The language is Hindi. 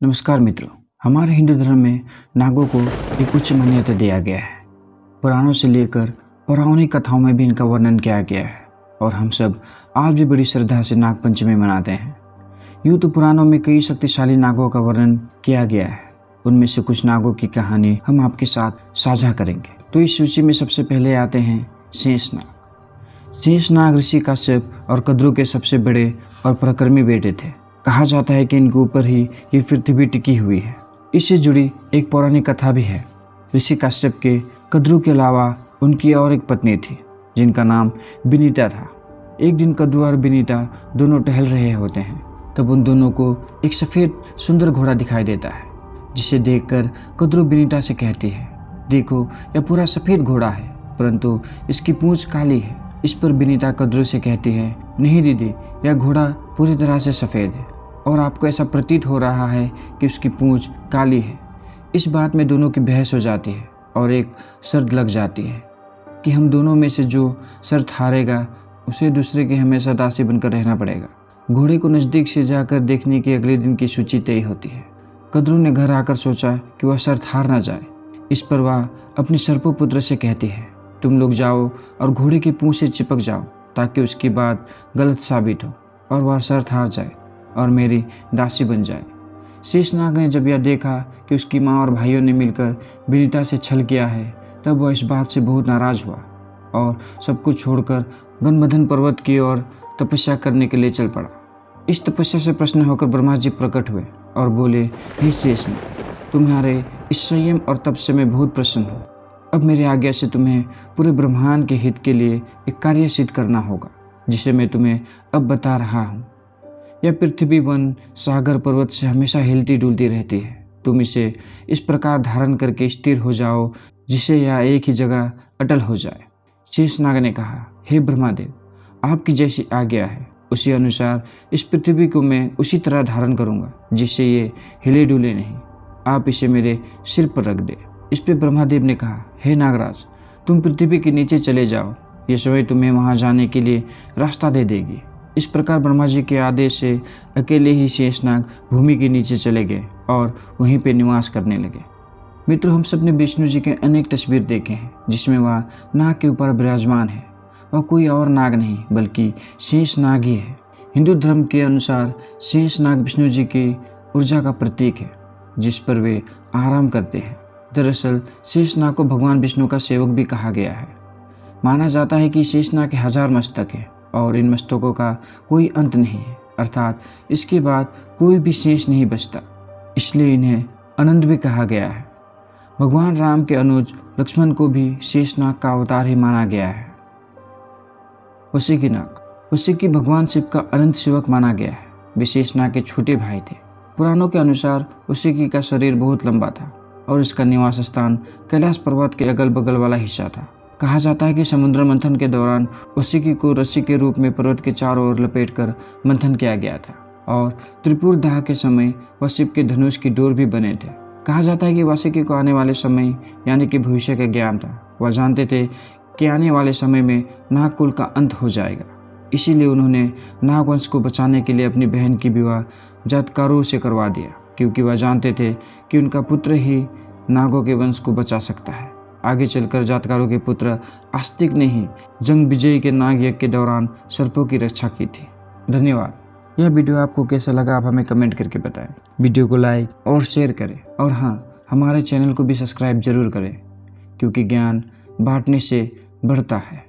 नमस्कार मित्रों, हमारे हिंदू धर्म में नागों को एक उच्च मान्यता दिया गया है। पुराणों से लेकर पौराणिक कथाओं में भी इनका वर्णन किया गया है और हम सब आज भी बड़ी श्रद्धा से नाग पंचमी मनाते हैं। यूँ तो पुराणों में कई शक्तिशाली नागों का वर्णन किया गया है। उनमें से कुछ नागों की कहानी हम आपके साथ साझा करेंगे। तो इस सूची में सबसे पहले आते हैं शेषनाग। शेषनाग ऋषि काश्यप और कद्रु के सबसे बड़े और पराक्रमी बेटे थे। कहा जाता है कि इनके ऊपर ही ये पृथ्वी टिकी हुई है। इससे जुड़ी एक पौराणिक कथा भी है। ऋषि काश्यप के कद्रु के अलावा उनकी और एक पत्नी थी जिनका नाम विनीता था। एक दिन कद्रु और विनीता दोनों टहल रहे होते हैं, तब उन दोनों को एक सफ़ेद सुंदर घोड़ा दिखाई देता है, जिसे देखकर कद्रु विनीता से कहती है, देखो यह पूरा सफ़ेद घोड़ा है, परंतु इसकी पूंछ काली है। इस पर विनीता कद्रु से कहती है, नहीं दीदी, यह घोड़ा पूरी तरह से सफ़ेद है और आपको ऐसा प्रतीत हो रहा है कि उसकी पूंछ काली है। इस बात में दोनों की बहस हो जाती है और एक शर्त लग जाती है कि हम दोनों में से जो शर्त हारेगा उसे दूसरे के हमेशा दासी बनकर रहना पड़ेगा। घोड़े को नज़दीक से जाकर देखने की अगले दिन की सूची तय होती है। कद्रु ने घर आकर सोचा कि वह शर्त हार ना जाए। इस पर वह अपने सर्पोपुत्र से कहती है, तुम लोग जाओ और घोड़े की पूंछ से चिपक जाओ ताकि उसकी बात गलत साबित हो और वह शर्त हार जाए और मेरी दासी बन जाए। शेषनाग ने जब यह देखा कि उसकी माँ और भाइयों ने मिलकर विनीता से छल किया है, तब वह इस बात से बहुत नाराज़ हुआ और सब कुछ छोड़कर गंधमादन पर्वत की ओर तपस्या करने के लिए चल पड़ा। इस तपस्या से प्रसन्न होकर ब्रह्मा जी प्रकट हुए और बोले, हे शेषनाग, तुम्हारे इस संयम और तप से मैं बहुत प्रसन्न हूँ। अब मेरी आज्ञा से तुम्हें पूरे ब्रह्मांड के हित के लिए एक कार्य सिद्ध करना होगा, जिसे मैं तुम्हें अब बता रहा हूँ। यह पृथ्वी वन सागर पर्वत से हमेशा हिलती डुलती रहती है। तुम इसे इस प्रकार धारण करके स्थिर हो जाओ जिससे यह एक ही जगह अटल हो जाए। शेषनाग ने कहा, हे ब्रह्मादेव, आपकी जैसी आज्ञा है उसी अनुसार इस पृथ्वी को मैं उसी तरह धारण करूँगा जिससे ये हिले डुले नहीं। आप इसे मेरे सिर पर रख दे। इस पर ब्रह्मादेव ने कहा, हे नागराज, तुम पृथ्वी के नीचे चले जाओ, ये समय तुम्हें वहाँ जाने के लिए रास्ता दे देगी। इस प्रकार ब्रह्मा जी के आदेश से अकेले ही शेषनाग भूमि के नीचे चले गए और वहीं पे निवास करने लगे। मित्रों, हम सब ने विष्णु जी के अनेक तस्वीर देखे हैं जिसमें वह नाग के ऊपर विराजमान है। वह कोई और नाग नहीं बल्कि शेषनाग ही है। हिंदू धर्म के अनुसार शेषनाग विष्णु जी की ऊर्जा का प्रतीक है जिस पर वे आराम करते हैं। दरअसल शेषनाग को भगवान विष्णु का सेवक भी कहा गया है। माना जाता है कि शेषनाग के 1000 मस्तक हैं और इन मस्तकों का कोई अंत नहीं है, अर्थात इसके बाद कोई भी शेष नहीं बचता, इसलिए इन्हें अनंत भी कहा गया है। भगवान राम के अनुज लक्ष्मण को भी शेषनाग का अवतार ही माना गया है। वशिकी नाग, वशिकी भगवान शिव का अनंत सेवक माना गया है। वे शेषनाग के छोटे भाई थे। पुराणों के अनुसार वशिकी का शरीर बहुत लंबा था और इसका निवास स्थान कैलाश पर्वत के अगल बगल वाला हिस्सा था। कहा जाता है कि समुद्र मंथन के दौरान वशिकी को रस्सी के रूप में पर्वत के चारों ओर लपेटकर मंथन किया गया था और त्रिपुर दाह के समय वह शिव के धनुष की डोर भी बने थे। कहा जाता है कि वशिकी को आने वाले समय यानी कि भविष्य का ज्ञान था। वह जानते थे कि आने वाले समय में नागकुल का अंत हो जाएगा, इसीलिए उन्होंने नागवंश को बचाने के लिए अपनी बहन की विवाह जातकारों से करवा दिया, क्योंकि वह जानते थे कि उनका पुत्र ही नागों के वंश को बचा सकता है। आगे चलकर जातकारों के पुत्र आस्तिक ने ही जंग विजय के नाग यज्ञ के दौरान सर्पों की रक्षा की थी। धन्यवाद। यह वीडियो आपको कैसा लगा आप हमें कमेंट करके बताएं। वीडियो को लाइक और शेयर करें और हाँ, हमारे चैनल को भी सब्सक्राइब जरूर करें, क्योंकि ज्ञान बांटने से बढ़ता है।